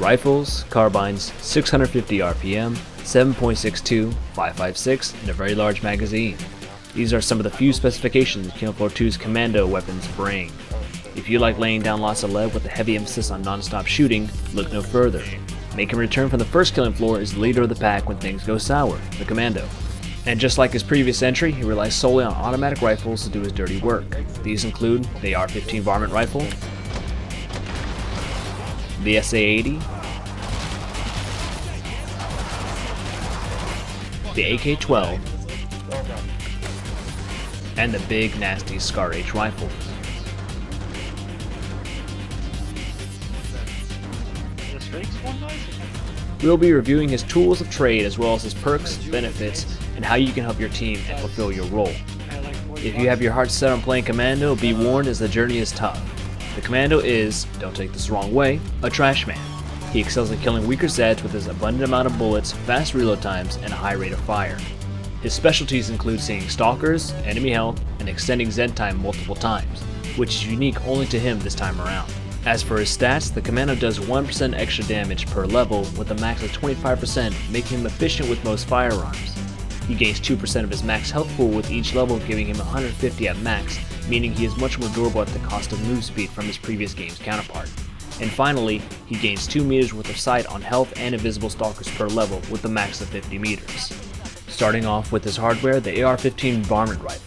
rifles, carbines, 650 RPM, 7.62, 5.56, and a very large magazine. These are some of the few specifications Killing Floor 2's Commando weapons bring. If you like laying down lots of lead with a heavy emphasis on non-stop shooting, look no further. Making a return from the first Killing Floor is the leader of the pack when things go sour, the Commando. And just like his previous entry, he relies solely on automatic rifles to do his dirty work. These include the AR-15 varmint rifle, the SA-80, the AK-12, and the big nasty Scar H rifle. We'll be reviewing his tools of trade as well as his perks, benefits, and how you can help your team and fulfill your role. If you have your heart set on playing Commando, be warned as the journey is tough. The Commando is, don't take this the wrong way, a trash man. He excels at killing weaker Zeds with his abundant amount of bullets, fast reload times, and a high rate of fire. His specialties include seeing stalkers, enemy health, and extending Zed time multiple times, which is unique only to him this time around. As for his stats, the Commando does 1% extra damage per level with a max of 25%, making him efficient with most firearms. He gains 2% of his max health pool with each level, giving him 150 at max, meaning he is much more durable at the cost of move speed from his previous game's counterpart. And finally, he gains 2 meters worth of sight on health and invisible stalkers per level with a max of 50 meters. Starting off with his hardware, the AR-15 varmint rifle.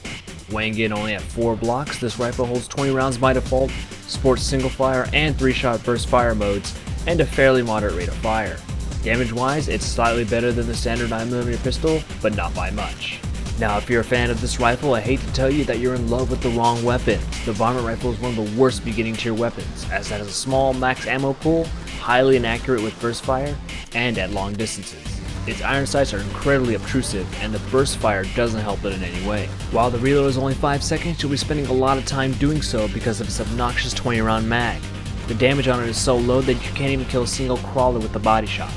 Weighing in only at 4 blocks, this rifle holds 20 rounds by default, sports single fire and 3-shot burst fire modes, and a fairly moderate rate of fire. Damage wise, it's slightly better than the standard 9mm pistol, but not by much. Now if you're a fan of this rifle, I hate to tell you that you're in love with the wrong weapon. The varmint rifle is one of the worst beginning tier weapons, as it has a small max ammo pool, highly inaccurate with burst fire, and at long distances. Its iron sights are incredibly obtrusive, and the burst fire doesn't help it in any way. While the reload is only 5 seconds, you'll be spending a lot of time doing so because of its obnoxious 20-round mag. The damage on it is so low that you can't even kill a single crawler with a body shot.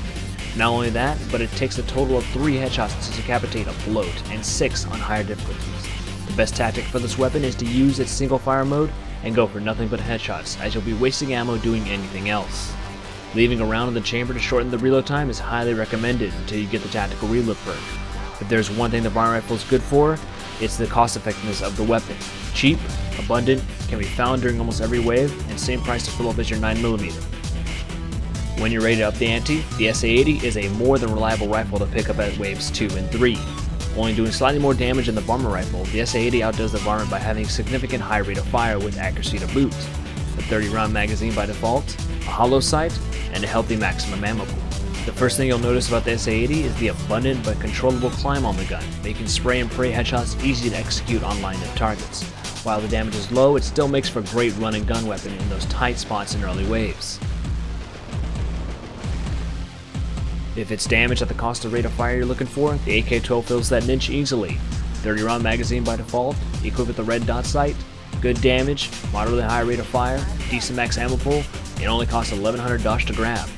Not only that, but it takes a total of 3 headshots to decapitate a bloat, and 6 on higher difficulties. The best tactic for this weapon is to use its single fire mode and go for nothing but headshots, as you'll be wasting ammo doing anything else. Leaving a round in the chamber to shorten the reload time is highly recommended until you get the tactical reload perk. If there's one thing the varmint rifle is good for, it's the cost effectiveness of the weapon. Cheap, abundant, can be found during almost every wave, and same price to fill up as your 9mm. When you're ready to up the ante, the SA-80 is a more than reliable rifle to pick up at waves 2 and 3. Only doing slightly more damage than the varmint rifle, the SA-80 outdoes the varmint by having a significant high rate of fire with accuracy to boot, a 30-round magazine by default, a hollow sight, and a healthy maximum ammo pool. The first thing you'll notice about the SA-80 is the abundant but controllable climb on the gun, making spray and pray headshots easy to execute on lined up targets. While the damage is low, it still makes for a great run and gun weapon in those tight spots in early waves. If it's damage at the cost of rate of fire you're looking for, the AK-12 fills that niche easily. 30-round magazine by default, equipped with the red dot sight, good damage, moderately high rate of fire, decent max ammo pool, it only costs $1,100 to grab.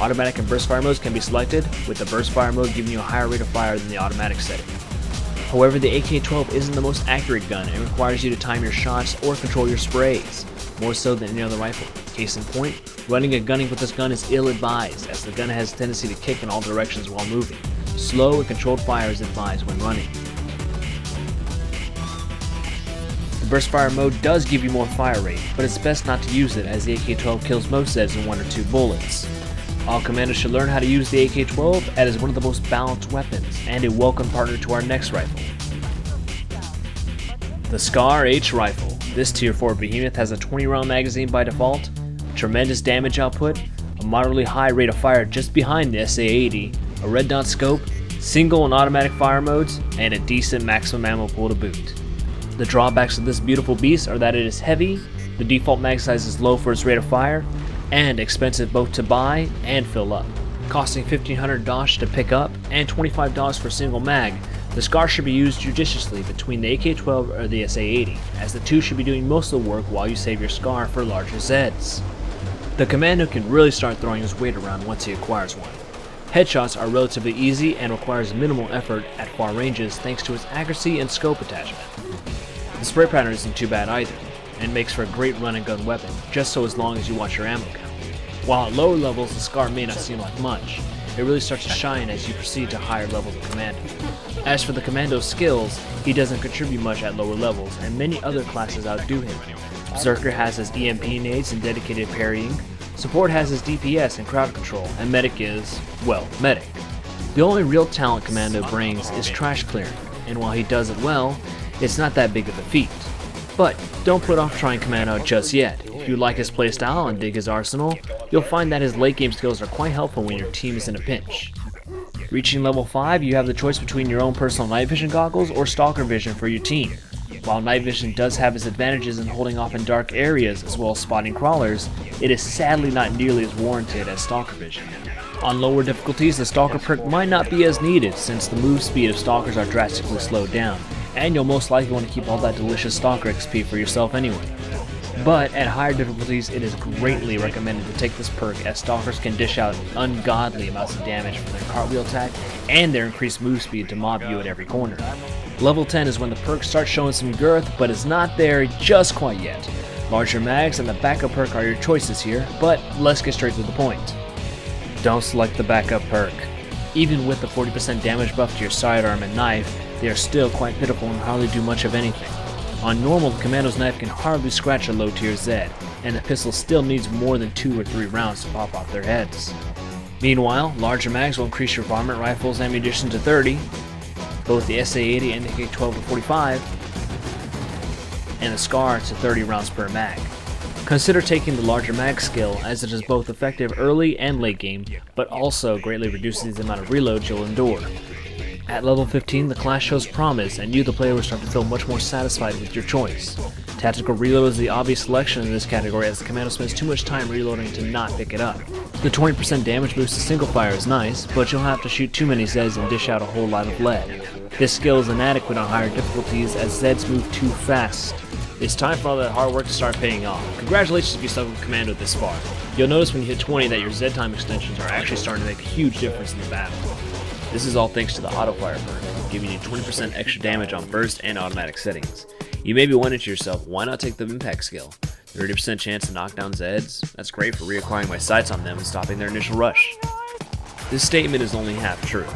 Automatic and burst fire modes can be selected, with the burst fire mode giving you a higher rate of fire than the automatic setting. However, the AK-12 isn't the most accurate gun and requires you to time your shots or control your sprays, more so than any other rifle. Case in point, running and gunning with this gun is ill-advised, as the gun has a tendency to kick in all directions while moving. Slow and controlled fire is advised when running. Burst fire mode does give you more fire rate, but it's best not to use it as the AK-12 kills most Zeds in 1 or 2 bullets. All commandos should learn how to use the AK-12 as it is one of the most balanced weapons and a welcome partner to our next rifle. The Scar H rifle. This tier 4 behemoth has a 20-round magazine by default, tremendous damage output, a moderately high rate of fire just behind the SA-80, a red dot scope, single and automatic fire modes, and a decent maximum ammo pool to boot. The drawbacks of this beautiful beast are that it is heavy, the default mag size is low for its rate of fire, and expensive both to buy and fill up. Costing $1,500 to pick up and $25 for a single mag, the Scar should be used judiciously between the AK-12 or the SA-80, as the two should be doing most of the work while you save your Scar for larger Zeds. The Commando can really start throwing his weight around once he acquires one. Headshots are relatively easy and requires minimal effort at far ranges thanks to its accuracy and scope attachment. The spray pattern isn't too bad either, and makes for a great run and gun weapon, just so as long as you watch your ammo count. While at lower levels the scar may not seem like much, it really starts to shine as you proceed to higher levels of Commando. As for the Commando's skills, he doesn't contribute much at lower levels, and many other classes outdo him. Berserker has his EMP nades and dedicated parrying, Support has his DPS and crowd control, and Medic is, well, Medic. The only real talent Commando brings is trash clearing, and while he does it well, it's not that big of a feat. But don't put off trying Commando just yet. If you like his playstyle and dig his arsenal, you'll find that his late game skills are quite helpful when your team is in a pinch. Reaching level 5, you have the choice between your own personal night vision goggles or stalker vision for your team. While night vision does have its advantages in holding off in dark areas as well as spotting crawlers, it is sadly not nearly as warranted as stalker vision. On lower difficulties, the stalker perk might not be as needed since the move speed of stalkers are drastically slowed down, and you'll most likely want to keep all that delicious stalker XP for yourself anyway. But at higher difficulties, it is greatly recommended to take this perk as stalkers can dish out ungodly amounts of damage from their cartwheel attack and their increased move speed to mob you at every corner. Level 10 is when the perk starts showing some girth, but it's not there just quite yet. Larger mags and the backup perk are your choices here, but let's get straight to the point. Don't select the backup perk. Even with the 40% damage buff to your sidearm and knife, they are still quite pitiful and hardly do much of anything. On normal, the Commando's knife can hardly scratch a low tier Zed, and the pistol still needs more than 2 or 3 rounds to pop off their heads. Meanwhile, larger mags will increase your varmint rifle's ammunition to 30, both the SA-80 and the AK-12 to 45, and the SCAR to 30 rounds per mag. Consider taking the larger mag skill as it is both effective early and late game, but also greatly reduces the amount of reloads you'll endure. At level 15, the class shows promise, and you, the player, will start to feel much more satisfied with your choice. Tactical reload is the obvious selection in this category as the Commando spends too much time reloading to not pick it up. The 20% damage boost to single fire is nice, but you'll have to shoot too many Zeds and dish out a whole lot of lead. This skill is inadequate on higher difficulties as Zeds move too fast. It's time for all that hard work to start paying off. Congratulations if you stuck with Commando this far. You'll notice when you hit 20 that your Z time extensions are actually starting to make a huge difference in the battle. This is all thanks to the auto fire perk, giving you 20% extra damage on burst and automatic settings. You may be wondering to yourself, why not take the impact skill? 30% chance to knock down Zeds? That's great for reacquiring my sights on them and stopping their initial rush. This statement is only half true.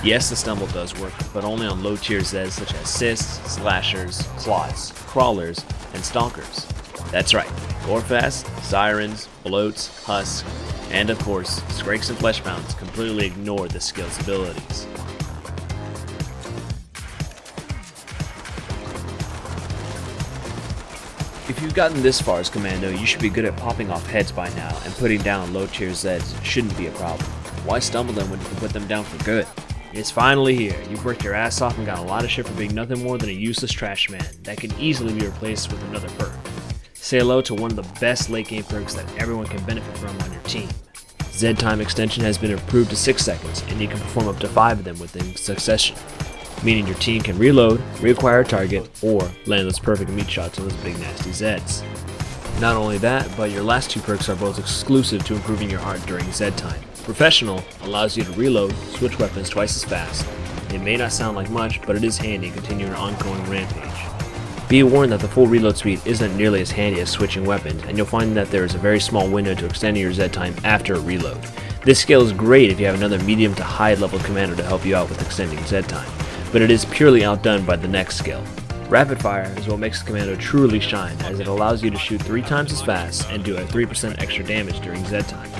Yes, the stumble does work, but only on low tier Zeds such as cysts, slashers, clots, crawlers, and stalkers. That's right, Gorefast, Sirens, Bloats, Husks, and of course, Skrakes and Fleshbounds completely ignore this skill's abilities. If you've gotten this far as Commando, you should be good at popping off heads by now, and putting down low tier Zeds shouldn't be a problem. Why stumble them when you can put them down for good? It's finally here. You've worked your ass off and got a lot of shit for being nothing more than a useless trash man that can easily be replaced with another perk. Say hello to one of the best late game perks that everyone can benefit from on your team. Z time extension has been improved to 6 seconds, and you can perform up to 5 of them within succession, meaning your team can reload, reacquire a target, or land those perfect meat shots on those big nasty Zeds. Not only that, but your last 2 perks are both exclusive to improving your heart during Z time. Professional allows you to reload, switch weapons twice as fast. It may not sound like much, but it is handy to continue your ongoing rampage. Be warned that the full reload speed isn't nearly as handy as switching weapons, and you'll find that there is a very small window to extending your Z time after a reload. This skill is great if you have another medium to high level Commando to help you out with extending Z time, but it is purely outdone by the next skill. Rapid fire is what makes Commando truly shine, as it allows you to shoot 3 times as fast and do a 3% extra damage during Z time.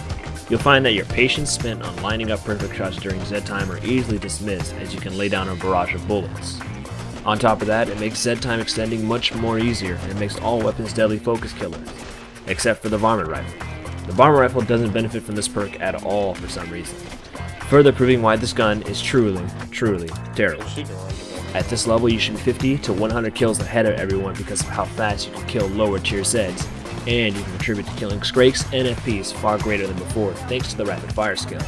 You'll find that your patience spent on lining up perfect shots during Z time are easily dismissed as you can lay down a barrage of bullets. On top of that, it makes Z time extending much more easier and makes all weapons deadly focus killers, except for the varmint rifle. The varmint rifle doesn't benefit from this perk at all for some reason, further proving why this gun is truly terrible. At this level, you should be 50 to 100 kills ahead of everyone because of how fast you can kill lower tier Zeds, and you can contribute to killing Skrakes and FPs far greater than before thanks to the rapid fire skill.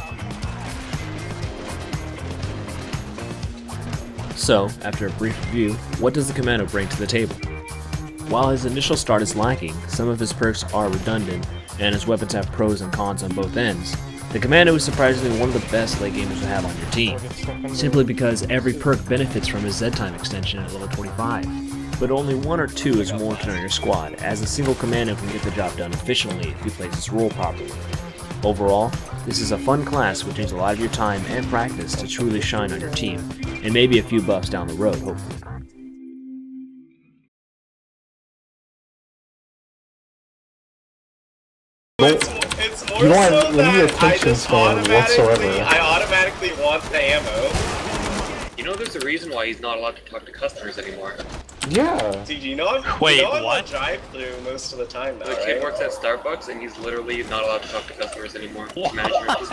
So, after a brief review, what does the Commando bring to the table? While his initial start is lacking, some of his perks are redundant, and his weapons have pros and cons on both ends, the Commando is surprisingly one of the best late gamers to have on your team, simply because every perk benefits from his Z time extension at level 25. But only 1 or 2 is warranted on your squad, as a single Commando can get the job done efficiently if he plays his role properly. Overall, this is a fun class which needs a lot of your time and practice to truly shine on your team, and maybe a few buffs down the road, hopefully. It's more so that I just automatically want the ammo. You know there's a reason why he's not allowed to talk to customers anymore. Yeah. Dude, you know I'm, Wait, you know I'm what? on drive-thru most of the time now, The kid works at Starbucks and he's literally not allowed to talk to customers anymore. His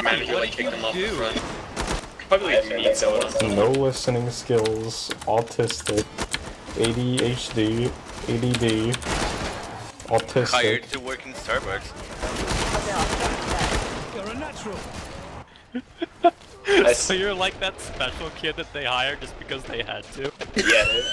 manager like kicked him off the front. Probably me going No listening skills, autistic, ADHD, ADD, autistic. Hired to work in Starbucks. You're a natural. So you're like that special kid that they hired just because they had to? Yeah, dude.